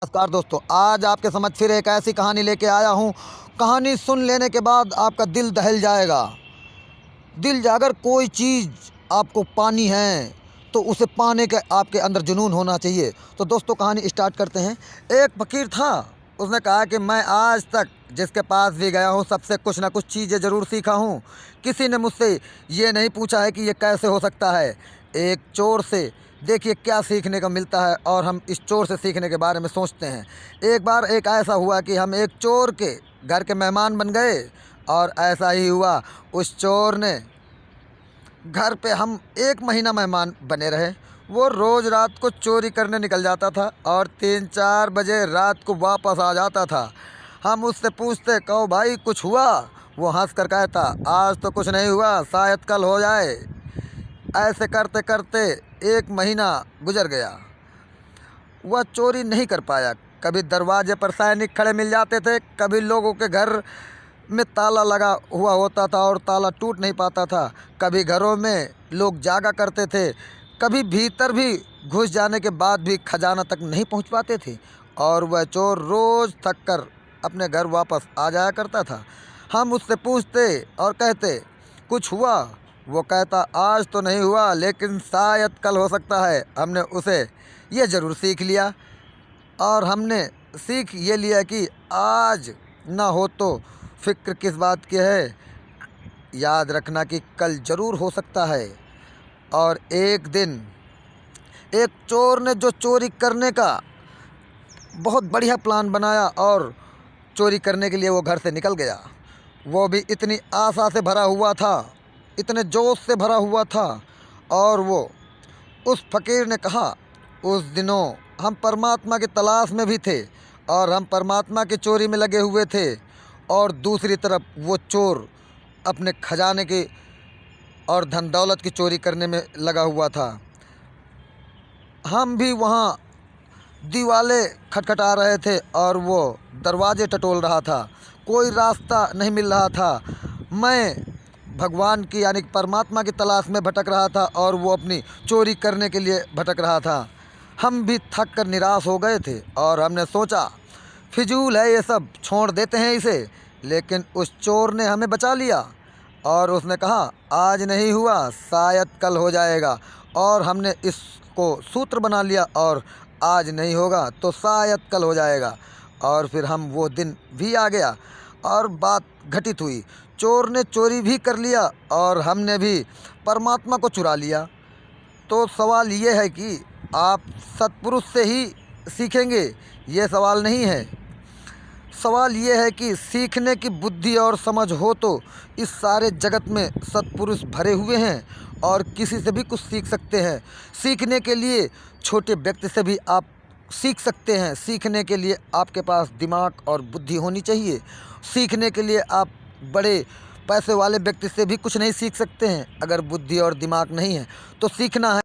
नमस्कार दोस्तों, आज आपके समझ फिर एक ऐसी कहानी लेके आया हूँ। कहानी सुन लेने के बाद आपका दिल दहल जाएगा। अगर कोई चीज़ आपको पानी है तो उसे पाने का आपके अंदर जुनून होना चाहिए। तो दोस्तों, कहानी स्टार्ट करते हैं। एक फ़कीर था। उसने कहा कि मैं आज तक जिसके पास भी गया हूँ सबसे कुछ ना कुछ चीज़ें ज़रूर सीखा हूँ। किसी ने मुझसे ये नहीं पूछा है कि ये कैसे हो सकता है। एक चोर से देखिए क्या सीखने का मिलता है, और हम इस चोर से सीखने के बारे में सोचते हैं। एक बार एक ऐसा हुआ कि हम एक चोर के घर के मेहमान बन गए, और ऐसा ही हुआ। उस चोर ने घर पे हम 1 महीना मेहमान बने रहे। वो रोज़ रात को चोरी करने निकल जाता था और 3-4 बजे रात को वापस आ जाता था। हम उससे पूछते, कहो भाई कुछ हुआ? वो हंस कर कहता, आज तो कुछ नहीं हुआ, शायद कल हो जाए। ऐसे करते करते 1 महीना गुजर गया। वह चोरी नहीं कर पाया। कभी दरवाजे पर सैनिक खड़े मिल जाते थे, कभी लोगों के घर में ताला लगा हुआ होता था और ताला टूट नहीं पाता था, कभी घरों में लोग जागा करते थे, कभी भीतर भी घुस जाने के बाद भी खजाना तक नहीं पहुंच पाते थे, और वह चोर रोज़ थक कर अपने घर वापस आ जाया करता था। हम उससे पूछते और कहते, कुछ हुआ? वो कहता, आज तो नहीं हुआ, लेकिन शायद कल हो सकता है। हमने उसे ये ज़रूर सीख लिया, और हमने सीख ये लिया कि आज ना हो तो फ़िक्र किस बात की है, याद रखना कि कल ज़रूर हो सकता है। और एक दिन एक चोर ने जो चोरी करने का बहुत बढ़िया प्लान बनाया, और चोरी करने के लिए वो घर से निकल गया। वो भी इतनी आशा से भरा हुआ था, इतने जोश से भरा हुआ था। और वो उस फ़कीर ने कहा, उस दिनों हम परमात्मा की तलाश में भी थे, और हम परमात्मा की चोरी में लगे हुए थे, और दूसरी तरफ वो चोर अपने खजाने की और धन दौलत की चोरी करने में लगा हुआ था। हम भी वहाँ दीवारें खटखटा रहे थे और वो दरवाजे टटोल रहा था। कोई रास्ता नहीं मिल रहा था। मैं भगवान की यानी कि परमात्मा की तलाश में भटक रहा था, और वो अपनी चोरी करने के लिए भटक रहा था। हम भी थक कर निराश हो गए थे, और हमने सोचा फिजूल है ये सब, छोड़ देते हैं इसे। लेकिन उस चोर ने हमें बचा लिया, और उसने कहा, आज नहीं हुआ, शायद कल हो जाएगा। और हमने इसको सूत्र बना लिया, और आज नहीं होगा तो शायद कल हो जाएगा। और फिर हम वो दिन भी आ गया, और बात घटित हुई। चोर ने चोरी भी कर लिया, और हमने भी परमात्मा को चुरा लिया। तो सवाल ये है कि आप सत्पुरुष से ही सीखेंगे, ये सवाल नहीं है। सवाल ये है कि सीखने की बुद्धि और समझ हो तो इस सारे जगत में सत्पुरुष भरे हुए हैं, और किसी से भी कुछ सीख सकते हैं। सीखने के लिए छोटे व्यक्ति से भी आप सीख सकते हैं। सीखने के लिए आपके पास दिमाग और बुद्धि होनी चाहिए। सीखने के लिए आप बड़े पैसे वाले व्यक्ति से भी कुछ नहीं सीख सकते हैं। अगर बुद्धि और दिमाग नहीं है तो सीखना है।